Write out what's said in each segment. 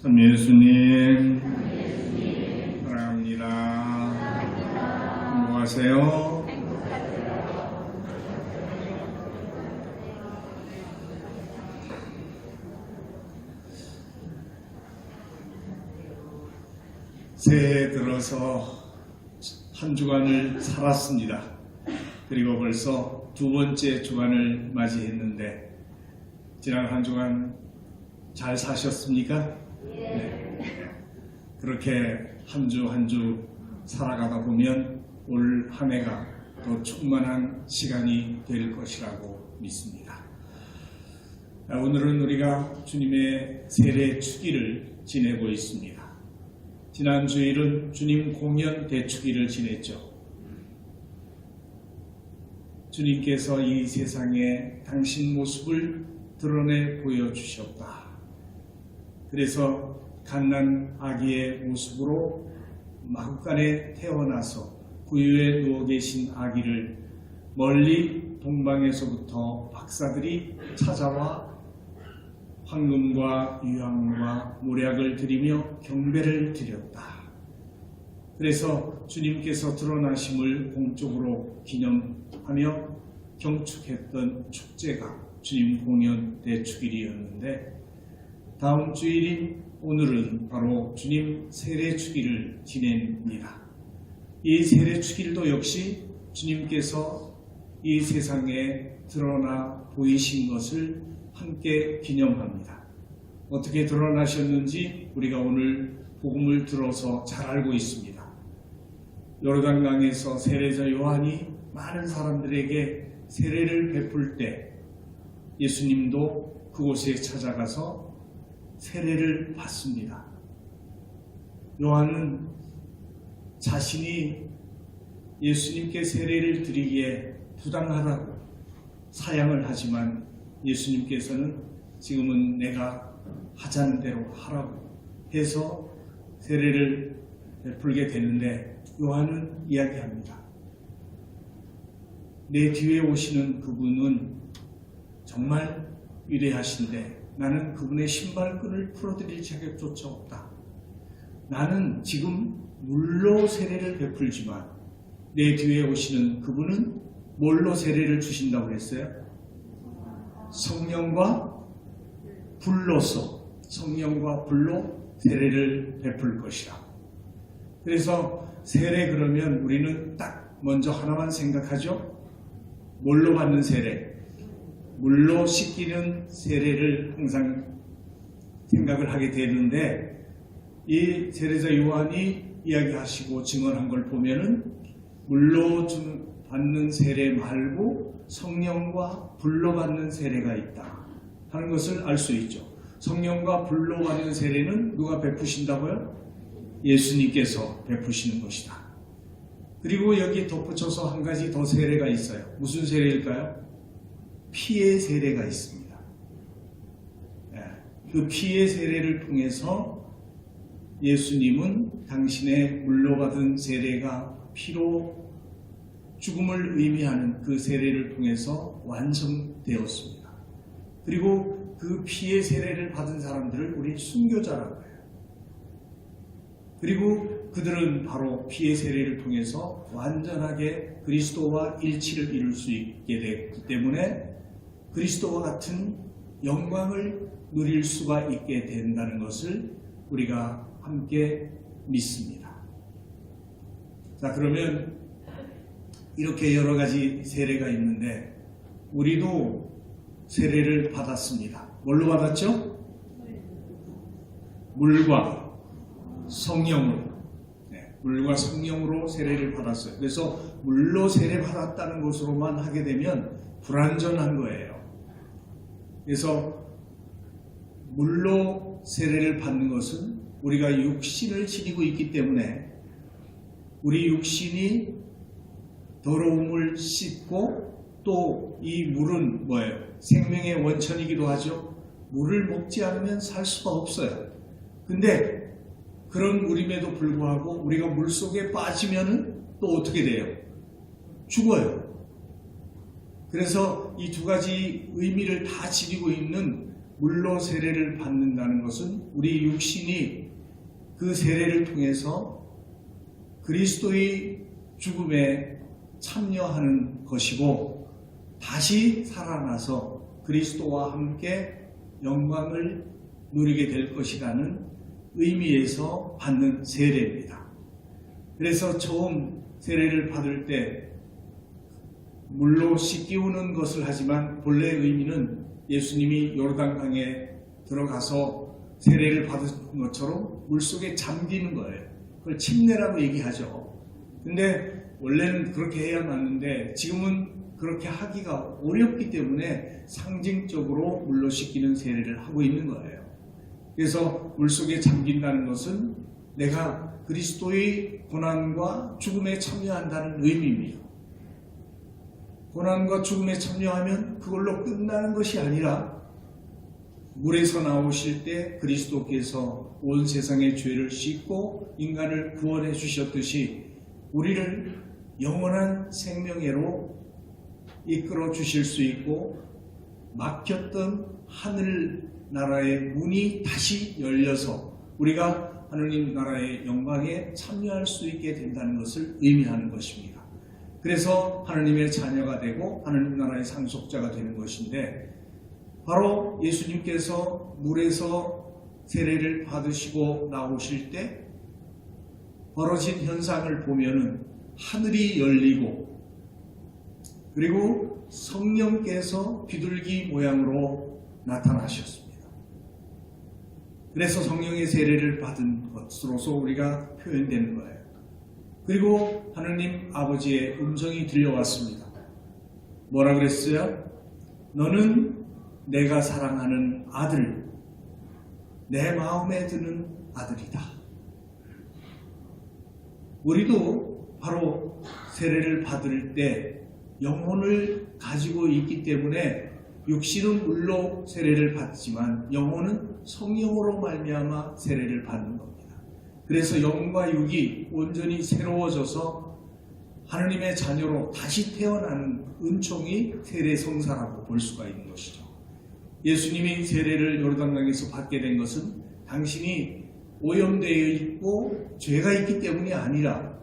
참 예수님 사랑합니다. 행복하세요. 새해 들어서 한 주간을 살았습니다. 그리고 벌써 두 번째 주간을 맞이했는데 지난 한 주간 잘 사셨습니까? 네. 그렇게 한 주 한 주 살아가다 보면 올 한 해가 더 충만한 시간이 될 것이라고 믿습니다. 오늘은 우리가 주님의 세례 축일을 지내고 있습니다. 지난 주일은 주님 공연 대축일을 지냈죠. 주님께서 이 세상에 당신 모습을 드러내 보여주셨다. 그래서 갓난 아기의 모습으로 마구간에 태어나서 구유에 누워 계신 아기를 멀리 동방에서부터 박사들이 찾아와 황금과 유황과 모략을 드리며 경배를 드렸다. 그래서 주님께서 드러나심을 공적으로 기념하며 경축했던 축제가 주님 공연 대축일이었는데 다음 주일인 오늘은 바로 주님 세례축일을 지냅니다. 이 세례축일도 역시 주님께서 이 세상에 드러나 보이신 것을 함께 기념합니다. 어떻게 드러나셨는지 우리가 오늘 복음을 들어서 잘 알고 있습니다. 요르단강에서 세례자 요한이 많은 사람들에게 세례를 베풀 때 예수님도 그곳에 찾아가서 세례를 받습니다. 요한은 자신이 예수님께 세례를 드리기에 부당하다고 사양을 하지만 예수님께서는 지금은 내가 하자는 대로 하라고 해서 세례를 베풀게 되는데 요한은 이야기합니다. 내 뒤에 오시는 그분은 정말 위대하신데 나는 그분의 신발끈을 풀어드릴 자격조차 없다. 나는 지금 물로 세례를 베풀지만 내 뒤에 오시는 그분은 뭘로 세례를 주신다고 했어요? 성령과 불로서, 성령과 불로 세례를 베풀 것이라. 그래서 세례 그러면 우리는 딱 먼저 하나만 생각하죠. 뭘로 받는 세례? 물로 씻기는 세례를 항상 생각을 하게 되는데 이 세례자 요한이 이야기하시고 증언한 걸 보면은 물로 받는 세례 말고 성령과 불로 받는 세례가 있다 하는 것을 알 수 있죠. 성령과 불로 받는 세례는 누가 베푸신다고요? 예수님께서 베푸시는 것이다. 그리고 여기 덧붙여서 한 가지 더 세례가 있어요. 무슨 세례일까요? 피의 세례가 있습니다. 그 피의 세례를 통해서 예수님은 당신의 물로 받은 세례가 피로 죽음을 의미하는 그 세례를 통해서 완성되었습니다. 그리고 그 피의 세례를 받은 사람들을 우리 순교자라고 해요. 그리고 그들은 바로 피의 세례를 통해서 완전하게 그리스도와 일치를 이룰 수 있게 됐기 때문에 그리스도와 같은 영광을 누릴 수가 있게 된다는 것을 우리가 함께 믿습니다. 자, 그러면 이렇게 여러 가지 세례가 있는데 우리도 세례를 받았습니다. 뭘로 받았죠? 물과 성령으로. 물과 성령으로 세례를 받았어요. 그래서 물로 세례 받았다는 것으로만 하게 되면 불완전한 거예요. 그래서 물로 세례를 받는 것은 우리가 육신을 지니고 있기 때문에 우리 육신이 더러움을 씻고 또 이 물은 뭐예요? 생명의 원천이기도 하죠. 물을 먹지 않으면 살 수가 없어요. 근데 그런 물임에도 불구하고 우리가 물 속에 빠지면은 또 어떻게 돼요? 죽어요. 그래서 이 두 가지 의미를 다 지니고 있는 물로 세례를 받는다는 것은 우리 육신이 그 세례를 통해서 그리스도의 죽음에 참여하는 것이고 다시 살아나서 그리스도와 함께 영광을 누리게 될 것이라는 의미에서 받는 세례입니다. 그래서 처음 세례를 받을 때 물로 씻기우는 것을 하지만 본래 의미는 예수님이 요르단강에 들어가서 세례를 받은 것처럼 물속에 잠기는 거예요. 그걸 침례라고 얘기하죠. 근데 원래는 그렇게 해야 맞는데 지금은 그렇게 하기가 어렵기 때문에 상징적으로 물로 씻기는 세례를 하고 있는 거예요. 그래서 물속에 잠긴다는 것은 내가 그리스도의 고난과 죽음에 참여한다는 의미입니다. 고난과 죽음에 참여하면 그걸로 끝나는 것이 아니라 물에서 나오실 때 그리스도께서 온 세상의 죄를 씻고 인간을 구원해 주셨듯이 우리를 영원한 생명회로 이끌어 주실 수 있고 막혔던 하늘 나라의 문이 다시 열려서 우리가 하느님 나라의 영광에 참여할 수 있게 된다는 것을 의미하는 것입니다. 그래서 하느님의 자녀가 되고 하느님 나라의 상속자가 되는 것인데 바로 예수님께서 물에서 세례를 받으시고 나오실 때 벌어진 현상을 보면은 하늘이 열리고 그리고 성령께서 비둘기 모양으로 나타나셨습니다. 그래서 성령의 세례를 받은 것으로서 우리가 표현되는 거예요. 그리고 하느님 아버지의 음성이 들려왔습니다. 뭐라 그랬어요? 너는 내가 사랑하는 아들, 내 마음에 드는 아들이다. 우리도 바로 세례를 받을 때 영혼을 가지고 있기 때문에 육신은 물로 세례를 받지만 영혼은 성령으로 말미암아 세례를 받는 겁니다. 그래서 영과 육이 온전히 새로워져서 하느님의 자녀로 다시 태어나는 은총이 세례 성사라고 볼 수가 있는 것이죠. 예수님이 세례를 요르단강에서 받게 된 것은 당신이 오염되어 있고 죄가 있기 때문이 아니라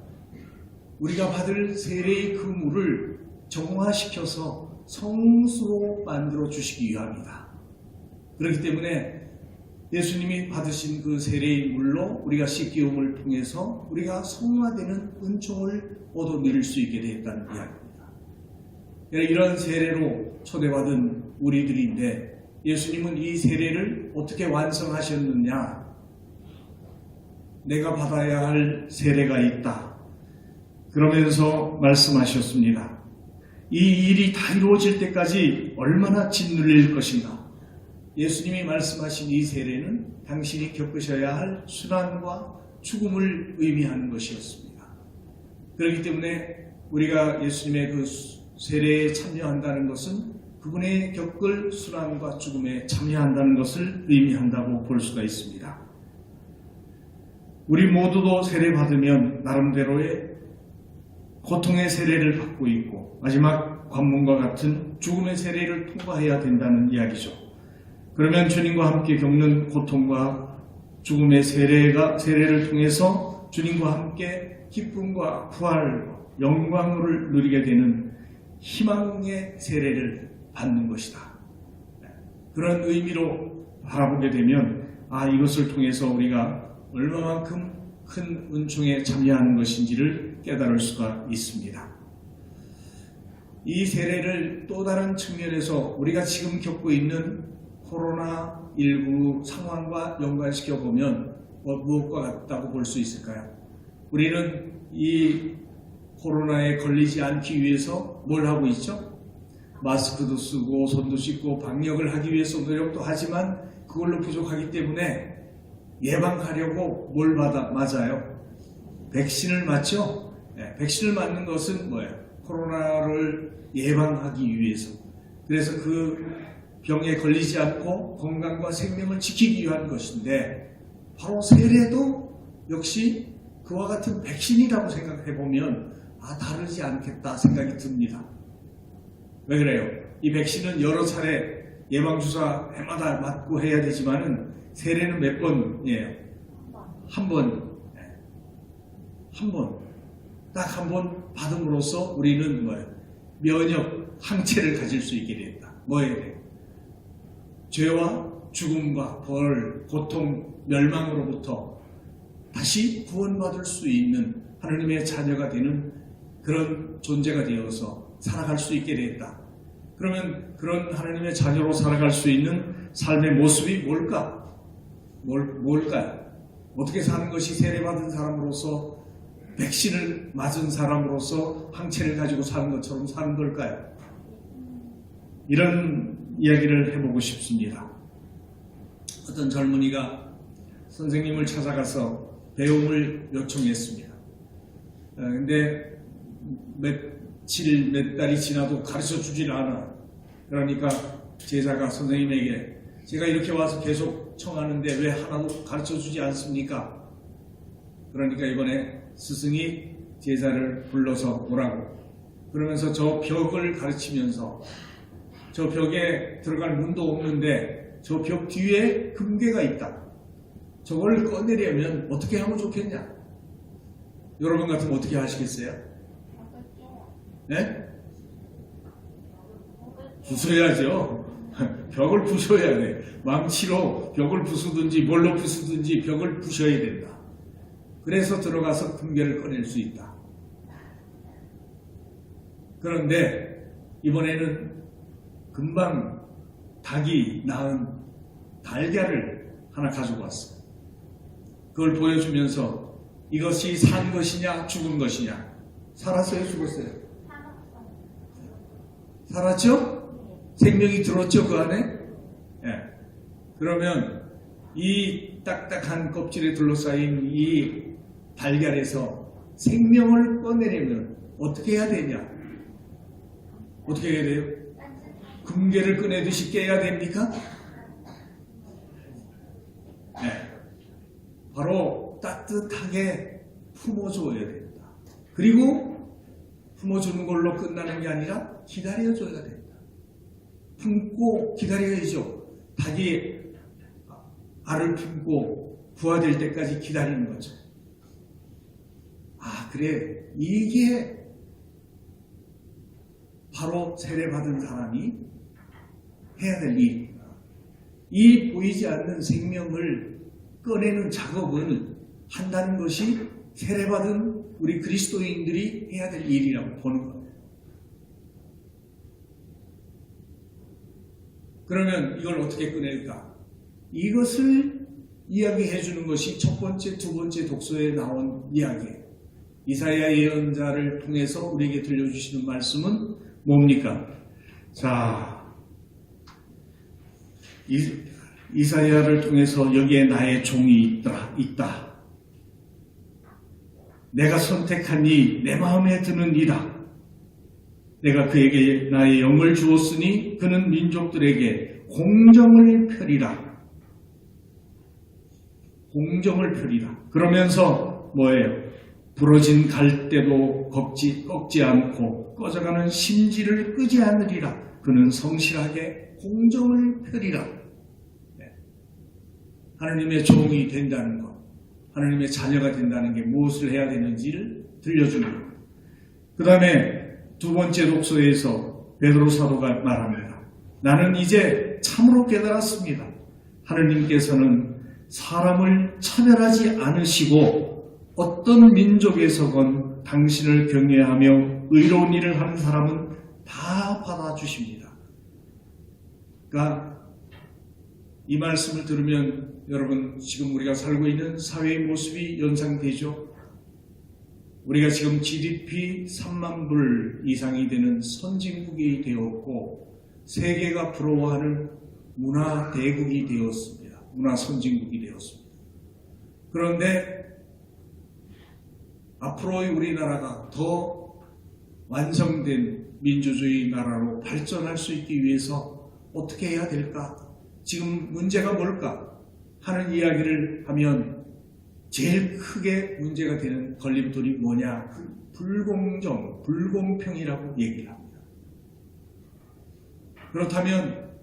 우리가 받을 세례의 그 물을 정화시켜서 성수로 만들어 주시기 위함이다. 그렇기 때문에 예수님이 받으신 그 세례의 물로 우리가 씻기움을 통해서 우리가 성화되는 은총을 얻어 누릴 수 있게 되었다는 이야기입니다. 이런 세례로 초대받은 우리들인데 예수님은 이 세례를 어떻게 완성하셨느냐? 내가 받아야 할 세례가 있다. 그러면서 말씀하셨습니다. 이 일이 다 이루어질 때까지 얼마나 짓눌릴 것인가? 예수님이 말씀하신 이 세례는 당신이 겪으셔야 할 순환과 죽음을 의미하는 것이었습니다. 그렇기 때문에 우리가 예수님의 그 세례에 참여한다는 것은 그분의 겪을 순환과 죽음에 참여한다는 것을 의미한다고 볼 수가 있습니다. 우리 모두도 세례받으면 나름대로의 고통의 세례를 받고 있고 마지막 관문과 같은 죽음의 세례를 통과해야 된다는 이야기죠. 그러면 주님과 함께 겪는 고통과 죽음의 세례를 통해서 주님과 함께 기쁨과 부활과 영광을 누리게 되는 희망의 세례를 받는 것이다. 그런 의미로 바라보게 되면 이것을 통해서 우리가 얼마만큼 큰 은총에 참여하는 것인지를 깨달을 수가 있습니다. 이 세례를 또 다른 측면에서 우리가 지금 겪고 있는 코로나19 상황과 연관시켜 보면 무엇과 같다고 볼 수 있을까요? 우리는 이 코로나에 걸리지 않기 위해서 뭘 하고 있죠? 마스크도 쓰고 손도 씻고 방역을 하기 위해서 노력도 하지만 그걸로 부족하기 때문에 예방하려고 뭘 맞아요? 백신을 맞죠? 네, 백신을 맞는 것은 뭐예요? 코로나를 예방하기 위해서. 그래서 그 병에 걸리지 않고 건강과 생명을 지키기 위한 것인데 바로 세례도 역시 그와 같은 백신이라고 생각해 보면 다르지 않겠다 생각이 듭니다. 왜 그래요? 이 백신은 여러 차례 예방주사 해마다 맞고 해야 되지만은 세례는 몇 번? 한 번. 딱 한 번 받음으로써 우리는 면역 항체를 가질 수 있게 된다. 뭐예요? 죄와 죽음과 벌, 고통, 멸망으로부터 다시 구원받을 수 있는 하나님의 자녀가 되는 그런 존재가 되어서 살아갈 수 있게 됐다. 그러면 그런 하나님의 자녀로 살아갈 수 있는 삶의 모습이 뭘까요? 어떻게 사는 것이 세례받은 사람으로서 백신을 맞은 사람으로서 항체를 가지고 사는 것처럼 사는 걸까요? 이런 이야기를 해보고 싶습니다. 어떤 젊은이가 선생님을 찾아가서 배움을 요청했습니다. 근데 며칠, 몇 달이 지나도 가르쳐 주질 않아. 그러니까 제자가 선생님에게 제가 이렇게 와서 계속 청하는데 왜 하나도 가르쳐 주지 않습니까? 그러니까 이번에 스승이 제자를 불러서 오라고. 그러면서 저 벽을 가르치면서 저 벽에 들어갈 문도 없는데 저 벽 뒤에 금괴가 있다. 저걸 꺼내려면 어떻게 하면 좋겠냐? 여러분 같으면 어떻게 하시겠어요? 네? 부숴야죠. 벽을 부숴야 돼. 망치로 벽을 부수든지 뭘로 부수든지 벽을 부셔야 된다. 그래서 들어가서 금괴를 꺼낼 수 있다. 그런데 이번에는 금방 닭이 낳은 달걀을 하나 가지고 왔어요. 그걸 보여주면서 이것이 산 것이냐 죽은 것이냐. 살았어요? 죽었어요? 살았죠? 생명이 들었죠? 그 안에? 예. 그러면 이 딱딱한 껍질에 둘러싸인 이 달걀에서 생명을 꺼내려면 어떻게 해야 되냐? 어떻게 해야 돼요? 금괴를 꺼내듯이 깨야 됩니까? 네. 바로 따뜻하게 품어줘야 됩니다. 그리고 품어주는 걸로 끝나는 게 아니라 기다려줘야 됩니다. 품고 기다려야죠. 닭이 알을 품고 부화될 때까지 기다리는 거죠. 그래. 이게 바로 세례받은 사람이 해야 될 일입니다. 이 보이지 않는 생명을 꺼내는 작업을 한다는 것이 세례받은 우리 그리스도인들이 해야 될 일이라고 보는 겁니다. 그러면 이걸 어떻게 꺼낼까? 이것을 이야기해 주는 것이 첫 번째, 두 번째 독서에 나온 이야기예요. 이사야 예언자를 통해서 우리에게 들려주시는 말씀은 뭡니까? 자, 이사야를 통해서 여기에 나의 종이 있다. 내가 선택한 이 내 마음에 드는 이다. 내가 그에게 나의 영을 주었으니 그는 민족들에게 공정을 펴리라. 공정을 펴리라. 그러면서 뭐예요? 부러진 갈대도 꺾지 않고 꺼져가는 심지를 끄지 않으리라. 그는 성실하게 공정을 펴리라. 하나님의 종이 된다는 것, 하나님의 자녀가 된다는 게 무엇을 해야 되는지를 들려주는 것. 그 다음에 두 번째 독서에서 베드로 사도가 말합니다. 나는 이제 참으로 깨달았습니다. 하나님께서는 사람을 차별하지 않으시고 어떤 민족에서건 당신을 경외하며 의로운 일을 하는 사람은 다 받아주십니다. 그러니까 이 말씀을 들으면 여러분 지금 우리가 살고 있는 사회의 모습이 연상되죠. 우리가 지금 GDP 3만 불 이상이 되는 선진국이 되었고 세계가 부러워하는 문화 대국이 되었습니다. 문화 선진국이 되었습니다. 그런데 앞으로의 우리나라가 더 완성된 민주주의 나라로 발전할 수 있기 위해서 어떻게 해야 될까? 지금 문제가 뭘까? 하는 이야기를 하면 제일 크게 문제가 되는 걸림돌이 뭐냐? 불공정, 불공평이라고 얘기를 합니다. 그렇다면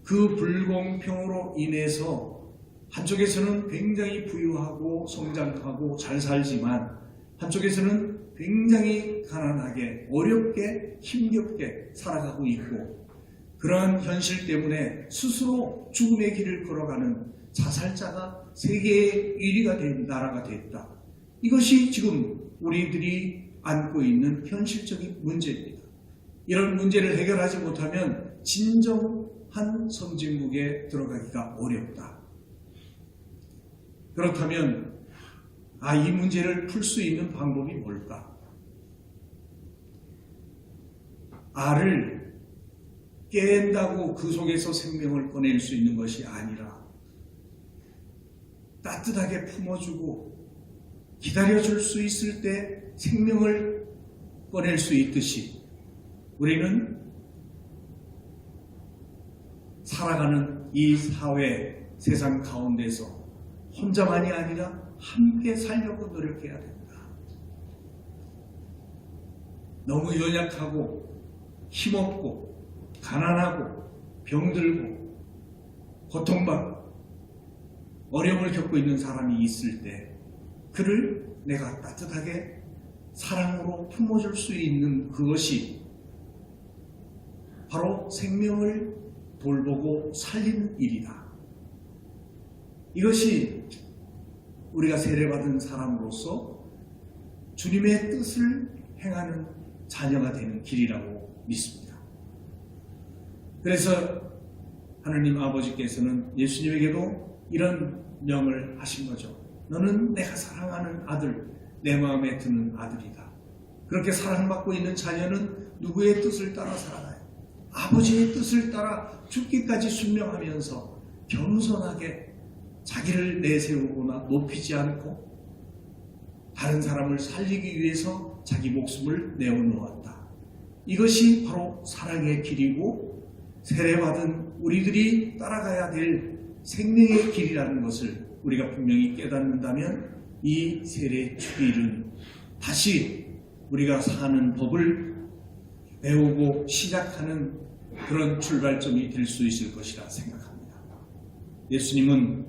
그 불공평으로 인해서 한쪽에서는 굉장히 부유하고 성장하고 잘 살지만 한쪽에서는 굉장히 가난하게 어렵게 힘겹게 살아가고 있고, 그러한 현실 때문에 스스로 죽음의 길을 걸어가는 자살자가 세계의 1위가 된 나라가 됐다. 이것이 지금 우리들이 안고 있는 현실적인 문제입니다. 이런 문제를 해결하지 못하면 진정한 선진국에 들어가기가 어렵다. 그렇다면 이 문제를 풀 수 있는 방법이 뭘까? 알을 깬다고 그 속에서 생명을 꺼낼 수 있는 것이 아니라 따뜻하게 품어주고 기다려줄 수 있을 때 생명을 꺼낼 수 있듯이 우리는 살아가는 이 사회, 세상 가운데서 혼자만이 아니라 함께 살려고 노력해야 된다. 너무 연약하고 힘없고 가난하고 병들고 고통받고 어려움을 겪고 있는 사람이 있을 때 그를 내가 따뜻하게 사랑으로 품어줄 수 있는 그것이 바로 생명을 돌보고 살리는 일이다. 이것이 우리가 세례받은 사람으로서 주님의 뜻을 행하는 자녀가 되는 길이라고 믿습니다. 그래서 하나님 아버지께서는 예수님에게도 이런 명을 하신 거죠. 너는 내가 사랑하는 아들, 내 마음에 드는 아들이다. 그렇게 사랑받고 있는 자녀는 누구의 뜻을 따라 살아가요? 아버지의 뜻을 따라 죽기까지 순명하면서 겸손하게 자기를 내세우거나 높이지 않고 다른 사람을 살리기 위해서 자기 목숨을 내어놓았다. 이것이 바로 사랑의 길이고 세례받은 우리들이 따라가야 될 생명의 길이라는 것을 우리가 분명히 깨닫는다면 이 세례 주일은 다시 우리가 사는 법을 배우고 시작하는 그런 출발점이 될 수 있을 것이라 생각합니다. 예수님은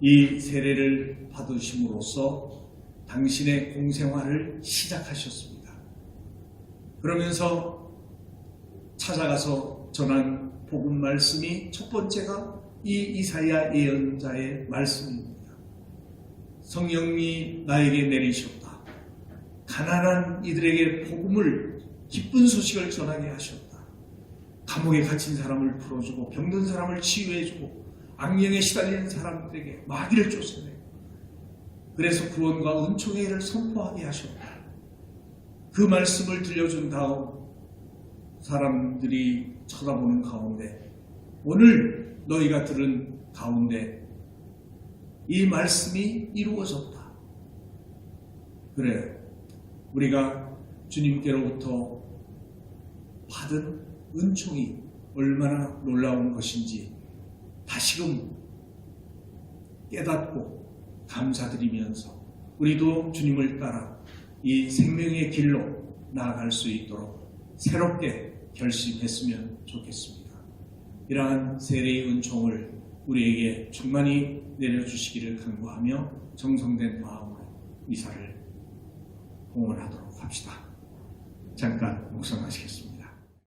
이 세례를 받으심으로써 당신의 공생활을 시작하셨습니다. 그러면서 찾아가서 전한 복음 말씀이 첫 번째가 이 이사야 예언자의 말씀입니다. 성령이 나에게 내리셨다. 가난한 이들에게 복음을 기쁜 소식을 전하게 하셨다. 감옥에 갇힌 사람을 풀어주고 병든 사람을 치유해주고 악령에 시달리는 사람들에게 마귀를 쫓아내고 그래서 구원과 은총의 해를 선포하게 하셨다. 그 말씀을 들려준 다음 사람들이 쳐다보는 가운데 오늘 너희가 들은 가운데 이 말씀이 이루어졌다. 그래, 우리가 주님께로부터 받은 은총이 얼마나 놀라운 것인지 다시금 깨닫고 감사드리면서 우리도 주님을 따라 이 생명의 길로 나아갈 수 있도록 새롭게 결심했으면 좋겠습니다. 이러한 세례의 은총을 우리에게 충만히 내려주시기를 간구하며 정성된 마음으로 미사를 공헌하도록 합시다. 잠깐 묵상하시겠습니다.